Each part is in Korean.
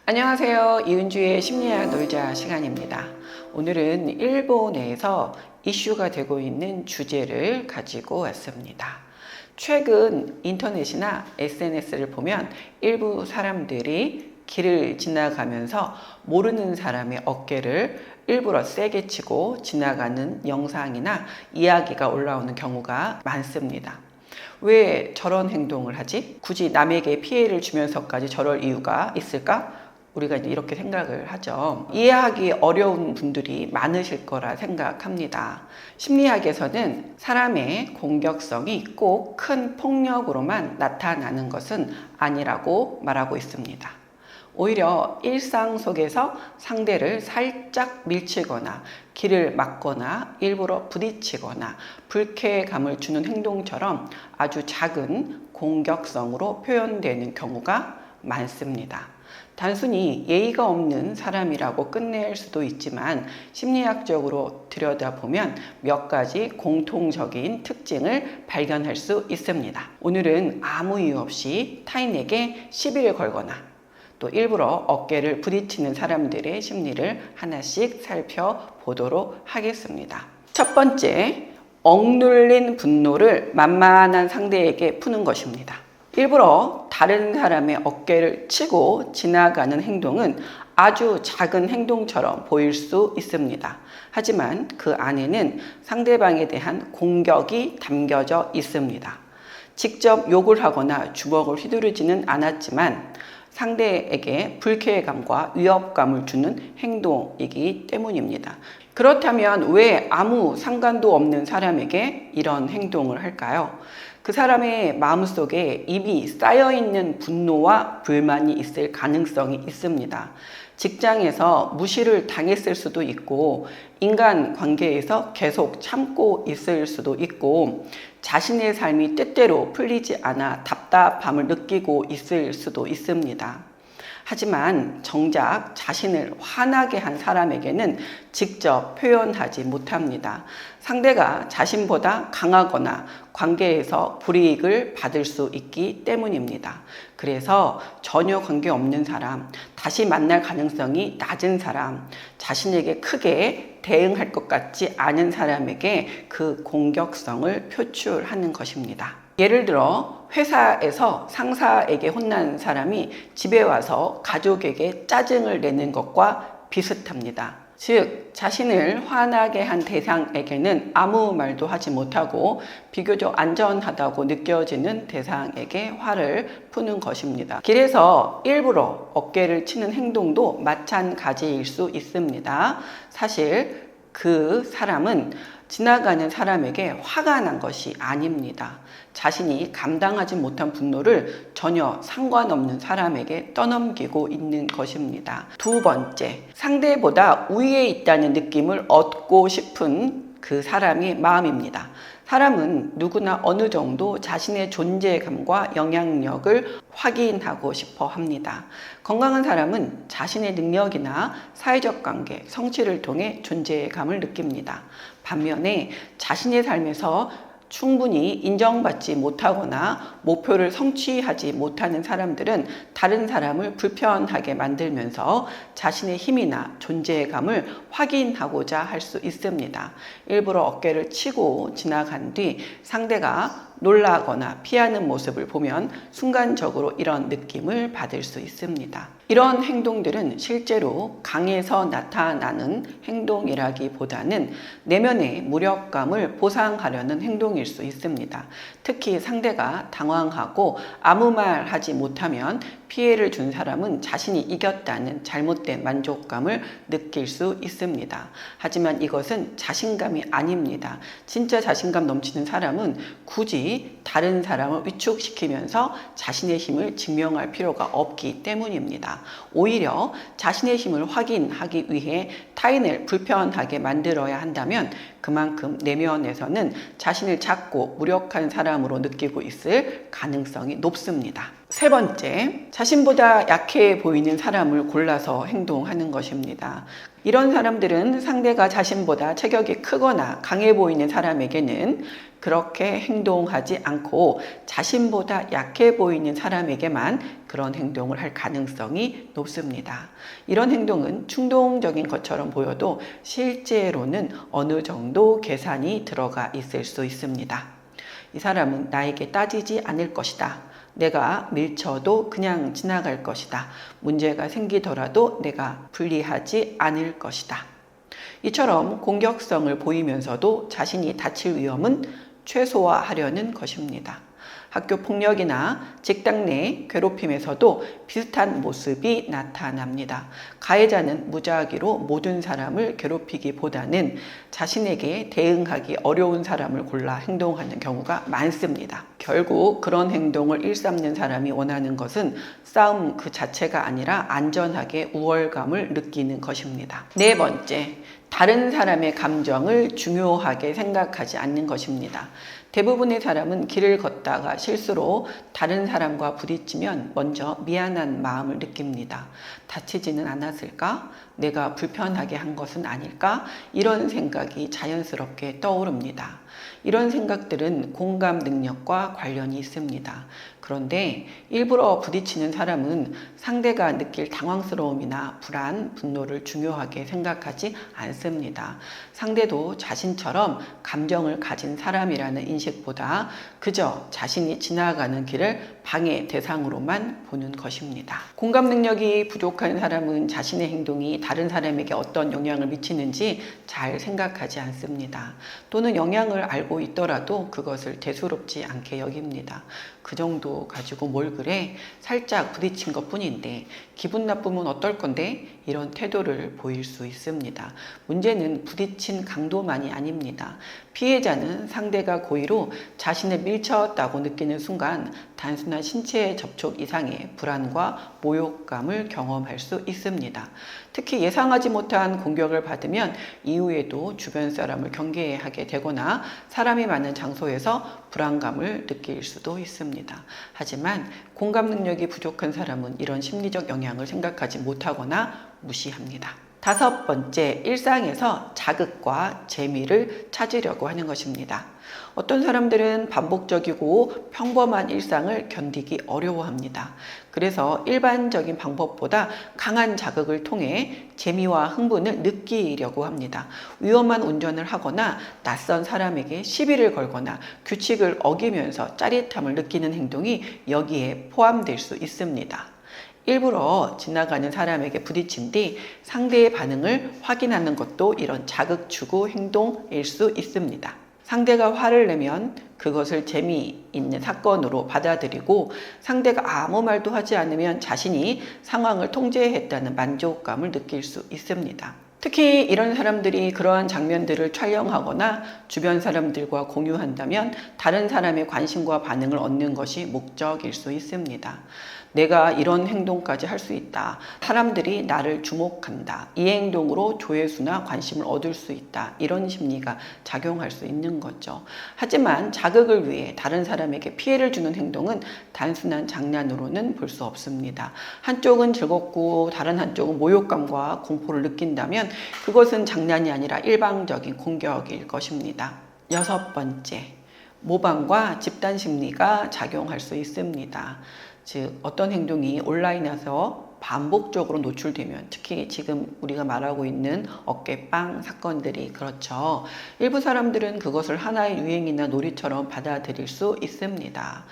안녕하세요. 이은주의 심리학 놀자 시간입니다. 오늘은 일본에서 이슈가 되고 있는 주제를 가지고 왔습니다. 최근 인터넷이나 SNS를 보면 일부 사람들이 길을 지나가면서 모르는 사람의 어깨를 일부러 세게 치고 지나가는 영상이나 이야기가 올라오는 경우가 많습니다. 왜 저런 행동을 하지? 굳이 남에게 피해를 주면서까지 저럴 이유가 있을까? 우리가 이제 이렇게 생각을 하죠. 이해하기 어려운 분들이 많으실 거라 생각합니다. 심리학에서는 사람의 공격성이 꼭 큰 폭력으로만 나타나는 것은 아니라고 말하고 있습니다. 오히려 일상 속에서 상대를 살짝 밀치거나 길을 막거나 일부러 부딪히거나 불쾌감을 주는 행동처럼 아주 작은 공격성으로 표현되는 경우가 많습니다. 단순히 예의가 없는 사람이라고 끝낼 수도 있지만 심리학적으로 들여다보면 몇 가지 공통적인 특징을 발견할 수 있습니다. 오늘은 아무 이유 없이 타인에게 시비를 걸거나 또 일부러 어깨를 부딪히는 사람들의 심리를 하나씩 살펴보도록 하겠습니다. 첫 번째, 억눌린 분노를 만만한 상대에게 푸는 것입니다. 일부러 다른 사람의 어깨를 치고 지나가는 행동은 아주 작은 행동처럼 보일 수 있습니다. 하지만 그 안에는 상대방에 대한 공격이 담겨져 있습니다. 직접 욕을 하거나 주먹을 휘두르지는 않았지만 상대에게 불쾌감과 위협감을 주는 행동이기 때문입니다. 그렇다면 왜 아무 상관도 없는 사람에게 이런 행동을 할까요? 그 사람의 마음속에 이미 쌓여있는 분노와 불만이 있을 가능성이 있습니다. 직장에서 무시를 당했을 수도 있고 인간 관계에서 계속 참고 있을 수도 있고 자신의 삶이 때때로 풀리지 않아 답답함을 느끼고 있을 수도 있습니다. 하지만 정작 자신을 화나게 한 사람에게는 직접 표현하지 못합니다. 상대가 자신보다 강하거나 관계에서 불이익을 받을 수 있기 때문입니다. 그래서 전혀 관계없는 사람, 다시 만날 가능성이 낮은 사람, 자신에게 크게 대응할 것 같지 않은 사람에게 그 공격성을 표출하는 것입니다. 예를 들어 회사에서 상사에게 혼난 사람이 집에 와서 가족에게 짜증을 내는 것과 비슷합니다. 즉 자신을 화나게 한 대상에게는 아무 말도 하지 못하고 비교적 안전하다고 느껴지는 대상에게 화를 푸는 것입니다. 길에서 일부러 어깨를 치는 행동도 마찬가지일 수 있습니다. 사실 그 사람은 지나가는 사람에게 화가 난 것이 아닙니다. 자신이 감당하지 못한 분노를 전혀 상관없는 사람에게 떠넘기고 있는 것입니다. 두 번째, 상대보다 우위에 있다는 느낌을 얻고 싶은 그 사람의 마음입니다. 사람은 누구나 어느 정도 자신의 존재감과 영향력을 확인하고 싶어 합니다. 건강한 사람은 자신의 능력이나 사회적 관계, 성취를 통해 존재감을 느낍니다. 반면에 자신의 삶에서 충분히 인정받지 못하거나 목표를 성취하지 못하는 사람들은 다른 사람을 불편하게 만들면서 자신의 힘이나 존재감을 확인하고자 할 수 있습니다. 일부러 어깨를 치고 지나간 뒤 상대가 놀라거나 피하는 모습을 보면 순간적으로 이런 느낌을 받을 수 있습니다. 이런 행동들은 실제로 강해서 나타나는 행동이라기보다는 내면의 무력감을 보상하려는 행동일 수 있습니다. 특히 상대가 당황하고 아무 말 하지 못하면 피해를 준 사람은 자신이 이겼다는 잘못된 만족감을 느낄 수 있습니다. 하지만 이것은 자신감이 아닙니다. 진짜 자신감 넘치는 사람은 굳이 다른 사람을 위축시키면서 자신의 힘을 증명할 필요가 없기 때문입니다. 오히려 자신의 힘을 확인하기 위해 타인을 불편하게 만들어야 한다면 그만큼 내면에서는 자신을 작고 무력한 사람으로 느끼고 있을 가능성이 높습니다. 세 번째, 자신보다 약해 보이는 사람을 골라서 행동하는 것입니다. 이런 사람들은 상대가 자신보다 체격이 크거나 강해 보이는 사람에게는 그렇게 행동하지 않고 자신보다 약해 보이는 사람에게만 그런 행동을 할 가능성이 높습니다. 이런 행동은 충동적인 것처럼 보여도 실제로는 어느 정도 계산이 들어가 있을 수 있습니다. 이 사람은 나에게 따지지 않을 것이다. 내가 밀쳐도 그냥 지나갈 것이다. 문제가 생기더라도 내가 불리하지 않을 것이다. 이처럼 공격성을 보이면서도 자신이 다칠 위험은 최소화하려는 것입니다. 학교 폭력이나 직장 내 괴롭힘에서도 비슷한 모습이 나타납니다. 가해자는 무작위로 모든 사람을 괴롭히기보다는 자신에게 대응하기 어려운 사람을 골라 행동하는 경우가 많습니다. 결국 그런 행동을 일삼는 사람이 원하는 것은 싸움 그 자체가 아니라 안전하게 우월감을 느끼는 것입니다. 네 번째, 다른 사람의 감정을 중요하게 생각하지 않는 것입니다. 대부분의 사람은 길을 걷다가 실수로 다른 사람과 부딪히면 먼저 미안한 마음을 느낍니다. 다치지는 않았을까? 내가 불편하게 한 것은 아닐까? 이런 생각이 자연스럽게 떠오릅니다. 이런 생각들은 공감 능력과 관련이 있습니다. 그런데 일부러 부딪히는 사람은 상대가 느낄 당황스러움이나 불안, 분노를 중요하게 생각하지 않습니다. 상대도 자신처럼 감정을 가진 사람이라는 인식보다 그저 자신이 지나가는 길을 방해 대상으로만 보는 것입니다. 공감 능력이 부족한 사람은 자신의 행동이 다른 사람에게 어떤 영향을 미치는지 잘 생각하지 않습니다. 또는 영향을 알고 있더라도 그것을 대수롭지 않게 여깁니다. 그 정도 가지고 뭘 그래? 살짝 부딪힌 것 뿐인데 기분 나쁘면 어떨 건데? 이런 태도를 보일 수 있습니다. 문제는 부딪힌 강도만이 아닙니다. 피해자는 상대가 고의로 자신을 밀쳤다고 느끼는 순간 단순한 신체 접촉 이상의 불안과 모욕감을 경험할 수 있습니다. 특히 예상하지 못한 공격을 받으면 이후에도 주변 사람을 경계하게 되거나 사람이 많은 장소에서 불안감을 느낄 수도 있습니다. 하지만 공감 능력이 부족한 사람은 이런 심리적 영향을 생각하지 못하거나 무시합니다. 다섯 번째, 일상에서 자극과 재미를 찾으려고 하는 것입니다. 어떤 사람들은 반복적이고 평범한 일상을 견디기 어려워합니다. 그래서 일반적인 방법보다 강한 자극을 통해 재미와 흥분을 느끼려고 합니다. 위험한 운전을 하거나 낯선 사람에게 시비를 걸거나 규칙을 어기면서 짜릿함을 느끼는 행동이 여기에 포함될 수 있습니다. 일부러 지나가는 사람에게 부딪힌 뒤 상대의 반응을 확인하는 것도 이런 자극 추구 행동일 수 있습니다. 상대가 화를 내면 그것을 재미있는 사건으로 받아들이고 상대가 아무 말도 하지 않으면 자신이 상황을 통제했다는 만족감을 느낄 수 있습니다. 특히 이런 사람들이 그러한 장면들을 촬영하거나 주변 사람들과 공유한다면 다른 사람의 관심과 반응을 얻는 것이 목적일 수 있습니다. 내가 이런 행동까지 할 수 있다. 사람들이 나를 주목한다. 이 행동으로 조회수나 관심을 얻을 수 있다. 이런 심리가 작용할 수 있는 거죠. 하지만 자극을 위해 다른 사람에게 피해를 주는 행동은 단순한 장난으로는 볼 수 없습니다. 한쪽은 즐겁고 다른 한쪽은 모욕감과 공포를 느낀다면 그것은 장난이 아니라 일방적인 공격일 것입니다. 여섯 번째, 모방과 집단 심리가 작용할 수 있습니다. 즉 어떤 행동이 온라인에서 반복적으로 노출되면 특히 지금 우리가 말하고 있는 어깨빵 사건들이 그렇죠. 일부 사람들은 그것을 하나의 유행이나 놀이처럼 받아들일 수 있습니다.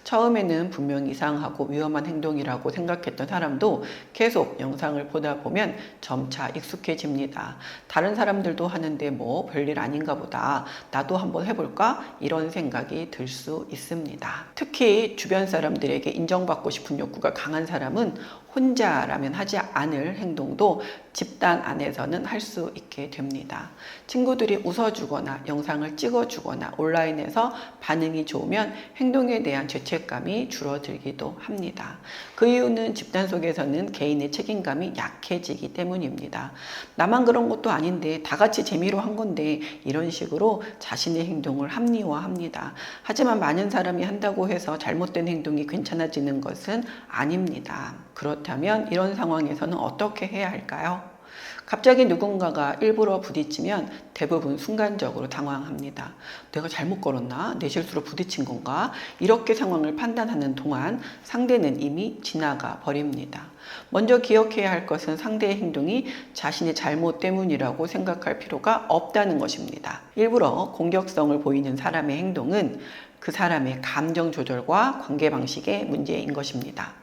처음에는 분명히 이상하고 위험한 행동이라고 생각했던 사람도 계속 영상을 보다 보면 점차 익숙해집니다. 다른 사람들도 하는데 뭐 별일 아닌가 보다. 나도 한번 해볼까? 이런 생각이 들 수 있습니다. 특히 주변 사람들에게 인정받고 싶은 욕구가 강한 사람은 혼자라면 하지 않을 행동도 집단 안에서는 할 수 있게 됩니다. 친구들이 웃어주거나 영상을 찍어주거나 온라인에서 반응이 좋으면 행동에 대한 죄책감이 줄어들기도 합니다. 그 이유는 집단 속에서는 개인의 책임감이 약해지기 때문입니다. 나만 그런 것도 아닌데 다 같이 재미로 한 건데 이런 식으로 자신의 행동을 합리화합니다. 하지만 많은 사람이 한다고 해서 잘못된 행동이 괜찮아지는 것은 아닙니다. 그렇다면 이런 상황에서는 어떻게 해야 할까요? 갑자기 누군가가 일부러 부딪히면 대부분 순간적으로 당황합니다. 내가 잘못 걸었나? 내 실수로 부딪힌 건가? 이렇게 상황을 판단하는 동안 상대는 이미 지나가 버립니다. 먼저 기억해야 할 것은 상대의 행동이 자신의 잘못 때문이라고 생각할 필요가 없다는 것입니다. 일부러 공격성을 보이는 사람의 행동은 그 사람의 감정 조절과 관계 방식의 문제인 것입니다.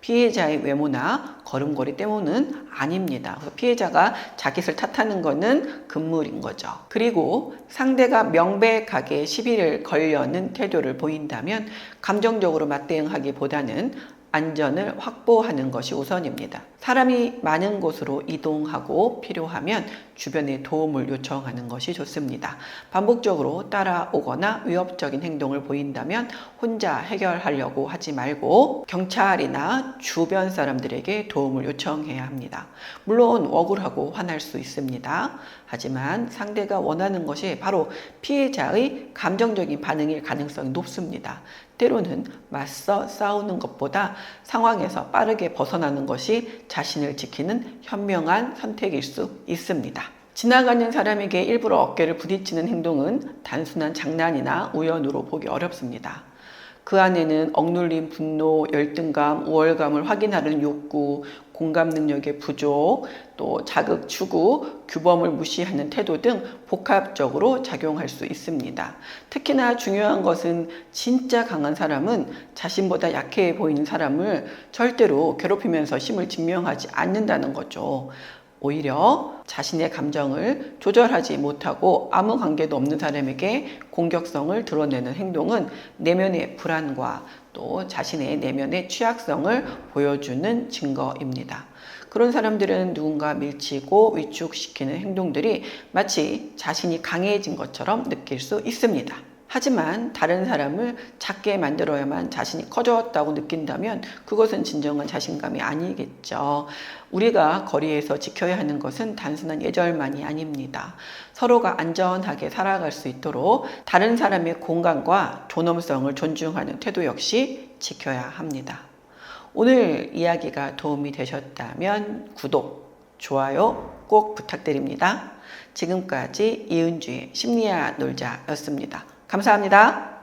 피해자의 외모나 걸음걸이 때문은 아닙니다. 피해자가 자기를 탓하는 것은 금물인 거죠. 그리고 상대가 명백하게 시비를 걸려는 태도를 보인다면 감정적으로 맞대응하기보다는 안전을 확보하는 것이 우선입니다. 사람이 많은 곳으로 이동하고 필요하면 주변에 도움을 요청하는 것이 좋습니다. 반복적으로 따라오거나 위협적인 행동을 보인다면 혼자 해결하려고 하지 말고 경찰이나 주변 사람들에게 도움을 요청해야 합니다. 물론 억울하고 화날 수 있습니다. 하지만 상대가 원하는 것이 바로 피해자의 감정적인 반응일 가능성이 높습니다. 때로는 맞서 싸우는 것보다 상황에서 빠르게 벗어나는 것이 자신을 지키는 현명한 선택일 수 있습니다. 지나가는 사람에게 일부러 어깨를 부딪히는 행동은 단순한 장난이나 우연으로 보기 어렵습니다. 그 안에는 억눌린 분노, 열등감, 우월감을 확인하는 욕구, 공감 능력의 부족, 또 자극 추구, 규범을 무시하는 태도 등 복합적으로 작용할 수 있습니다. 특히나 중요한 것은 진짜 강한 사람은 자신보다 약해 보이는 사람을 절대로 괴롭히면서 힘을 증명하지 않는다는 거죠. 오히려 자신의 감정을 조절하지 못하고 아무 관계도 없는 사람에게 공격성을 드러내는 행동은 내면의 불안과 또 자신의 내면의 취약성을 보여주는 증거입니다. 그런 사람들은 누군가 밀치고 위축시키는 행동들이 마치 자신이 강해진 것처럼 느낄 수 있습니다. 하지만 다른 사람을 작게 만들어야만 자신이 커졌다고 느낀다면 그것은 진정한 자신감이 아니겠죠. 우리가 거리에서 지켜야 하는 것은 단순한 예절만이 아닙니다. 서로가 안전하게 살아갈 수 있도록 다른 사람의 공간과 존엄성을 존중하는 태도 역시 지켜야 합니다. 오늘 이야기가 도움이 되셨다면 구독, 좋아요 꼭 부탁드립니다. 지금까지 이은주의 심리야 놀자였습니다. 감사합니다.